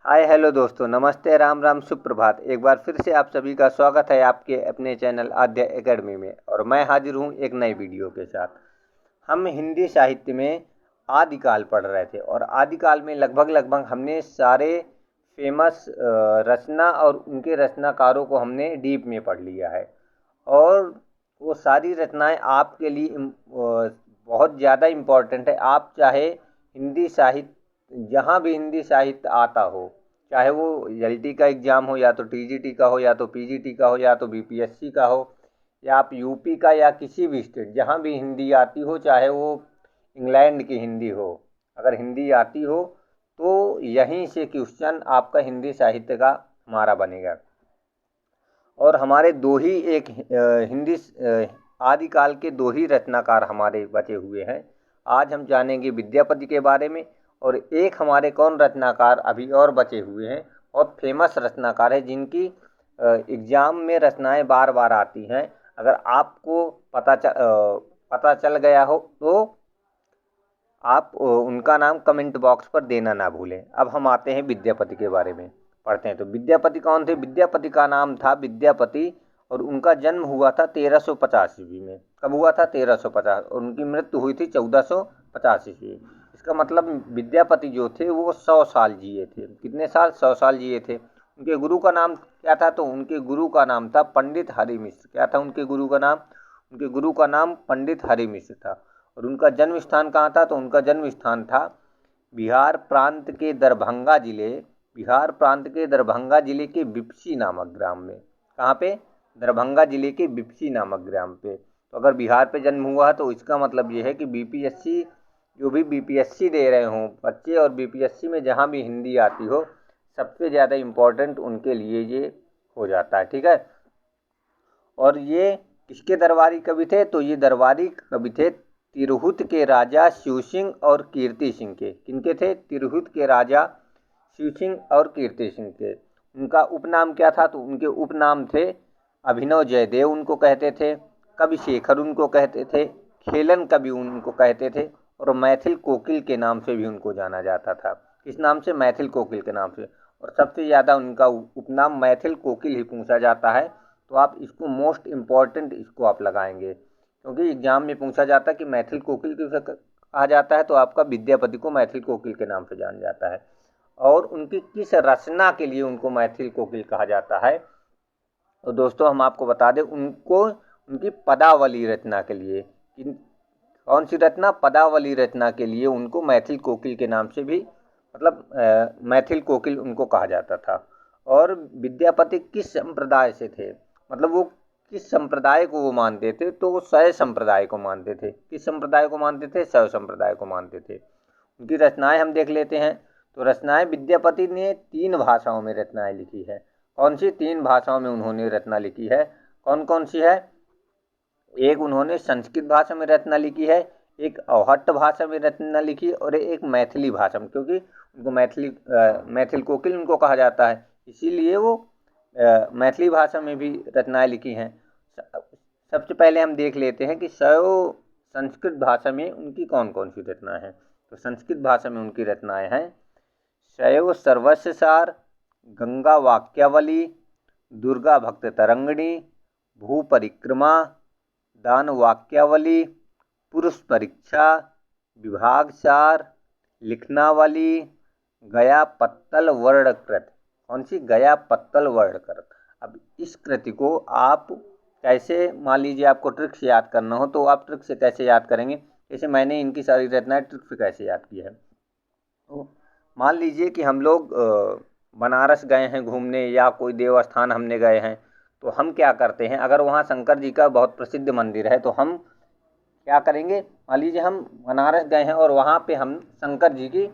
Hi hello दोस्तों, नमस्ते, राम राम, सुप्रभात। एक बार फिर से आप सभी का स्वागत है आपके अपने चैनल आद्य एकेडमी में। और मैं हाजिर हूँ एक नई वीडियो के साथ। हम हिंदी साहित्य में आदिकाल पढ़ रहे थे और आदिकाल में लगभग लगभग हमने सारे फेमस रचना और उनके रचनाकारों को हमने डीप में पढ़ लिया है। और वो सारी रचनाएं आपके लिए बहुत ज़्यादा इम्पोर्टेंट है। आप चाहे हिंदी साहित्य, जहाँ भी हिंदी साहित्य आता हो, चाहे वो एलटी का एग्ज़ाम हो, या तो टीजीटी का हो, या तो पीजीटी का हो, या तो बीपीएससी का हो, या आप यूपी का, या किसी भी स्टेट जहाँ भी हिंदी आती हो, चाहे वो इंग्लैंड की हिंदी हो, अगर हिंदी आती हो तो यहीं से क्वेश्चन आपका हिंदी साहित्य का हमारा बनेगा। और हमारे दो ही एक हिंदी आदिकाल के दो ही रचनाकार हमारे बचे हुए हैं। आज हम जानेंगे विद्यापति के बारे में। और एक हमारे कौन रचनाकार अभी और बचे हुए हैं, बहुत फेमस रचनाकार है, जिनकी एग्ज़ाम में रचनाएं बार बार आती हैं। अगर आपको पता चल गया हो तो आप उनका नाम कमेंट बॉक्स पर देना ना भूलें। अब हम आते हैं विद्यापति के बारे में, पढ़ते हैं। तो विद्यापति कौन थे? विद्यापति का नाम था विद्यापति, और उनका जन्म हुआ था 1350 ईस्वी में। कब हुआ था? 1350। और उनकी मृत्यु हुई थी 1450 ईस्वी। इसका मतलब विद्यापति जो थे वो 100 साल जिए थे। कितने साल? 100 साल जिए थे। उनके गुरु का नाम क्या था? तो उनके गुरु का नाम था पंडित हरिमिश्र। क्या था उनके गुरु का नाम? उनके गुरु का नाम पंडित हरिमिश्र था। और उनका जन्म स्थान कहाँ था? तो उनका जन्म स्थान था बिहार प्रांत के दरभंगा जिले के बिपसी नामक ग्राम में। कहाँ पे? दरभंगा जिले के बिपसी नामक ग्राम पे। तो अगर बिहार पे जन्म हुआ है तो इसका मतलब ये है कि बीपीएससी, जो भी बीपीएससी दे रहे हों बच्चे, और बीपीएससी में जहाँ भी हिंदी आती हो, सबसे ज़्यादा इम्पोर्टेंट उनके लिए ये हो जाता है। ठीक है। और ये किसके दरबारी कवि थे? तो ये दरबारी कवि थे तिरहुत के राजा शिव सिंह और कीर्ति सिंह के। किनके थे? तिरहुत के राजा शिव सिंह और कीर्ति सिंह के। उनका उपनाम क्या था? तो उनके उपनाम थे अभिनव जयदेव उनको कहते थे, कवि शेखर उनको कहते थे, खेलन कवि उनको कहते थे, और मैथिल कोकिल के नाम से भी उनको जाना जाता था। किस नाम से? मैथिल कोकिल के नाम से। और सबसे ज़्यादा उनका उपनाम मैथिल कोकिल ही पूछा जाता है। तो आप इसको मोस्ट इम्पॉर्टेंट इसको आप लगाएंगे, क्योंकि एग्जाम में पूछा जाता है कि मैथिल कोकिल किसे कहा जाता है, तो आपका विद्यापति को मैथिल कोकिल के नाम से जाना जाता है। और उनकी किस रचना के लिए उनको मैथिल कोकिल कहा जाता है? तो दोस्तों हम आपको बता दें, उनको उनकी पदावली रचना के लिए, कौन सी रचना? पदावली रचना के लिए उनको मैथिल कोकिल के नाम से भी, मतलब मैथिल कोकिल उनको कहा जाता था। और विद्यापति किस संप्रदाय से थे? मतलब वो किस संप्रदाय को वो मानते थे? तो वो शैव संप्रदाय को मानते थे। किस संप्रदाय को मानते थे? शैव संप्रदाय को मानते थे। उनकी रचनाएं हम देख लेते हैं। तो रचनाएं, विद्यापति ने 3 भाषाओं में रचनाएं लिखी है। कौन सी 3 भाषाओं में उन्होंने रचना लिखी है? कौन कौन सी है? एक उन्होंने संस्कृत भाषा में रचना लिखी है, एक अवहट्ट भाषा में रचना लिखी, और एक मैथिली भाषा में, क्योंकि उनको मैथिल कोकिल उनको कहा जाता है, इसीलिए वो मैथिली भाषा में भी रचनाएं लिखी हैं। सबसे पहले हम देख लेते हैं कि संस्कृत भाषा में उनकी कौन कौन सी रचनाएं हैं। तो संस्कृत भाषा में उनकी रचनाएं हैं शैव सर्वस्व सार, गंगा वाक्यावली, दुर्गा भक्त तरंगिणी, भू परिक्रमा, दान वाक्यावली, पुरुष परीक्षा, विभाग सार, लिखनावली, गया पत्तल वर्णकृत। कौन सी? गया पत्तल वर्णकृत। अब इस कृति को आप कैसे, मान लीजिए आपको ट्रिक से याद करना हो, तो आप ट्रिक से कैसे याद करेंगे? जैसे मैंने इनकी सारी रचनाएं ट्रिक से कैसे याद की है। तो मान लीजिए कि हम लोग बनारस गए हैं घूमने, या कोई देवस्थान हमने गए हैं, तो हम क्या करते हैं, अगर वहाँ शंकर जी का बहुत प्रसिद्ध मंदिर है, तो हम क्या करेंगे? मान लीजिए हम बनारस गए हैं और वहाँ पे हम शंकर जी की,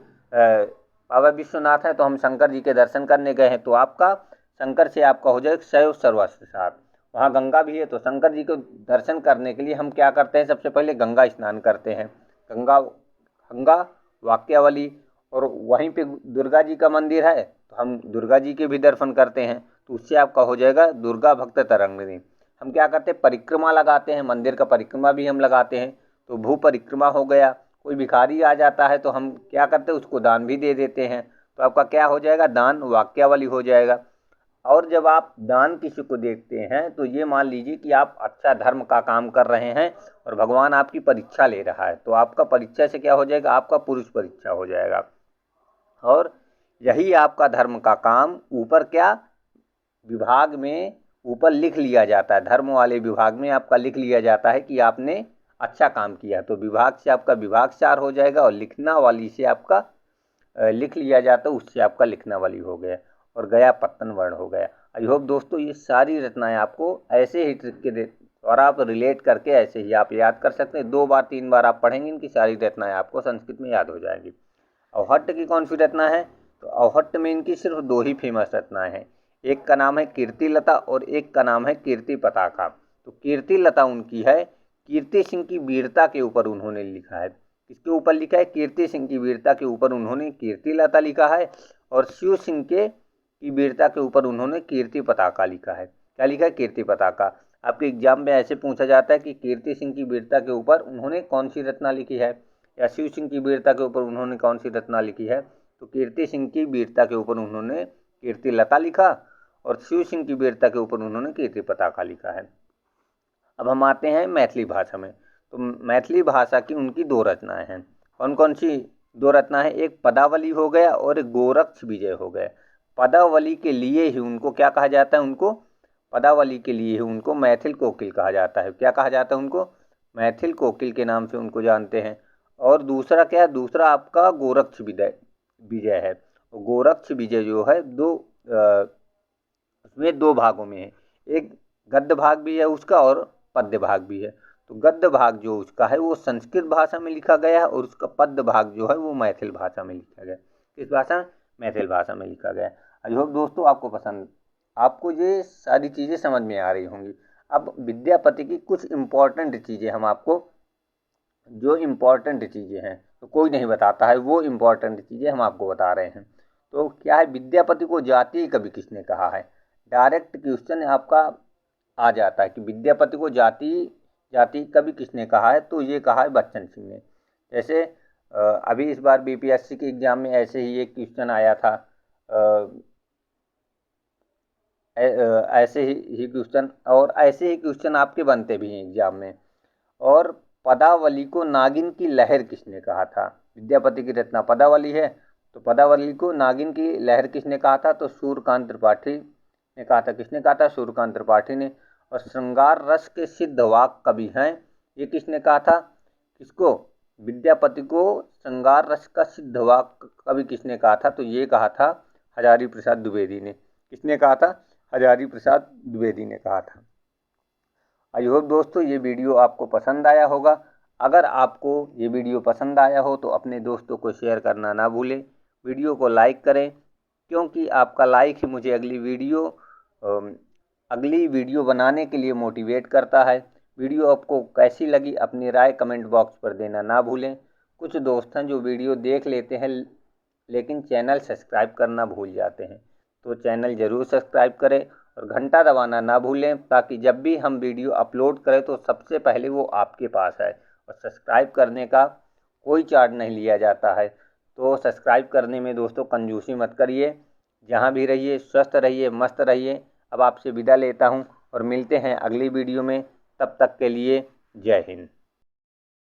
बाबा विश्वनाथ है तो हम शंकर जी के दर्शन करने गए हैं, तो आपका शंकर से आपका हो जाएगा शैव सर्वस्व सार। वहाँ गंगा भी है, तो शंकर जी को दर्शन करने के लिए हम क्या करते हैं? सबसे पहले गंगा स्नान करते हैं, गंगा वाक्यावली। और वहीं पे दुर्गा जी का मंदिर है, तो हम दुर्गा जी के भी दर्शन करते हैं, तो उससे आपका हो जाएगा दुर्गा भक्त तरंगिणी। हम क्या करते हैं? परिक्रमा लगाते हैं, मंदिर का परिक्रमा भी हम लगाते हैं, तो भू परिक्रमा हो गया। कोई भिखारी आ जाता है तो हम क्या करते हैं? उसको दान भी दे देते हैं, तो आपका क्या हो जाएगा, दान वाक्यावली हो जाएगा। और जब आप दान किसी को देखते हैं तो ये मान लीजिए कि आप अच्छा धर्म का काम कर रहे हैं और भगवान आपकी परीक्षा ले रहा है, तो आपका परीक्षा से क्या हो जाएगा, आपका पुरुष परीक्षा हो जाएगा। और यही आपका धर्म का काम ऊपर क्या विभाग में ऊपर लिख लिया जाता है, धर्म वाले विभाग में आपका लिख लिया जाता है कि आपने अच्छा काम किया, तो विभाग से आपका विभागचार हो जाएगा और लिखना वाली से आपका लिख लिया जाता है, उससे आपका लिखना वाली हो गया और गया पत्तन वर्ण हो गया। आई होप दोस्तों ये सारी रचनाएं आपको ऐसे ही ट्रिक के और आप रिलेट करके ऐसे ही आप याद कर सकते हैं। 2 बार 3 बार आप पढ़ेंगे इनकी सारी रचनाएं आपको संस्कृत में याद हो जाएंगी। अवहट्ट की कौन सी रचना है, तो अवहट्ट में इनकी सिर्फ 2 ही फेमस रचनाएं हैं, एक का नाम है कीर्तिलता और एक का नाम है कीर्ति पताका। तो कीर्तिलता उनकी है कीर्ति सिंह की वीरता के ऊपर उन्होंने लिखा है। किसके ऊपर लिखा है, कीर्ति सिंह की वीरता के ऊपर उन्होंने कीर्तिलता लिखा है, और शिव सिंह की वीरता के ऊपर उन्होंने कीर्ति पताका लिखा है। क्या लिखा है, कीर्ति पताका। आपके एग्जाम में ऐसे पूछा जाता है कि कीर्ति सिंह की वीरता के ऊपर उन्होंने कौन सी रचना लिखी है, या शिव सिंह की वीरता के ऊपर उन्होंने कौन सी रचना लिखी है, तो कीर्ति सिंह की वीरता के ऊपर उन्होंने कीर्तिलता लिखा और शिव सिंह की वीरता के ऊपर उन्होंने कीर्ति पताका लिखा है। अब हम आते हैं मैथिली भाषा में। तो मैथिली भाषा की उनकी 2 रचनाएं हैं। कौन कौन सी 2 रचना है, एक पदावली हो गया और एक गोरक्ष विजय हो गया। पदावली के लिए ही उनको क्या कहा जाता है, उनको पदावली के लिए ही उनको मैथिल कोकिल कहा जाता है। क्या कहा जाता है उनको, मैथिल कोकिल के नाम से उनको जानते हैं। और दूसरा क्या है, दूसरा आपका गोरक्ष विजय है। गोरक्ष विजय जो है उसमें 2 भागों में है, एक गद्य भाग भी है उसका और पद्य भाग भी है। तो गद्य भाग जो उसका है वो संस्कृत भाषा में लिखा गया है और उसका पद्य भाग जो है वो मैथिल भाषा में लिखा गया। किस भाषा, मैथिल भाषा में लिखा गया। आई होप दोस्तों आपको ये सारी चीज़ें समझ में आ रही होंगी। अब विद्यापति की कुछ इम्पॉर्टेंट चीज़ें हम आपको, जो इम्पॉर्टेंट चीज़ें हैं तो कोई नहीं बताता है, वो इम्पॉर्टेंट चीज़ें हम आपको बता रहे हैं। तो क्या है, विद्यापति को जातीय कवि किसने कहा है, डायरेक्ट क्वेश्चन आपका आ जाता है कि विद्यापति को जाति कवि किसने कहा है, तो ये कहा है बच्चन सिंह ने। जैसे अभी इस बार बीपीएससी के एग्जाम में ऐसे ही एक क्वेश्चन आया था, ऐसे ही क्वेश्चन, और ऐसे ही क्वेश्चन आपके बनते भी हैं एग्जाम में। और पदावली को नागिन की लहर किसने कहा था, विद्यापति की रचना पदावली है, तो पदावली को नागिन की लहर किसने कहा था, तो सूर्यकांत त्रिपाठी ने कहा था। किसने कहा था, सूर्यकांत त्रिपाठी ने। और श्रृंगार रस के सिद्ध वाक कवि हैं, ये किसने कहा था, किसको, विद्यापति को श्रृंगार रस का सिद्ध वाक कवि किसने कहा था, तो ये कहा था हजारी प्रसाद द्विवेदी ने। किसने कहा था, हजारी प्रसाद द्विवेदी ने कहा था। आई होप दोस्तों ये वीडियो आपको पसंद आया होगा। अगर आपको ये वीडियो पसंद आया हो तो अपने दोस्तों को शेयर करना ना भूलें, वीडियो को लाइक करें, क्योंकि आपका लाइक ही मुझे अगली वीडियो बनाने के लिए मोटिवेट करता है। वीडियो आपको कैसी लगी अपनी राय कमेंट बॉक्स पर देना ना भूलें। कुछ दोस्त हैं जो वीडियो देख लेते हैं लेकिन चैनल सब्सक्राइब करना भूल जाते हैं, तो चैनल ज़रूर सब्सक्राइब करें और घंटा दबाना ना भूलें, ताकि जब भी हम वीडियो अपलोड करें तो सबसे पहले वो आपके पास आए। और सब्सक्राइब करने का कोई चार्ज नहीं लिया जाता है, तो सब्सक्राइब करने में दोस्तों कंजूसी मत करिए। जहाँ भी रहिए स्वस्थ रहिए, मस्त रहिए। अब आपसे विदा लेता हूँ और मिलते हैं अगली वीडियो में, तब तक के लिए जय हिंद।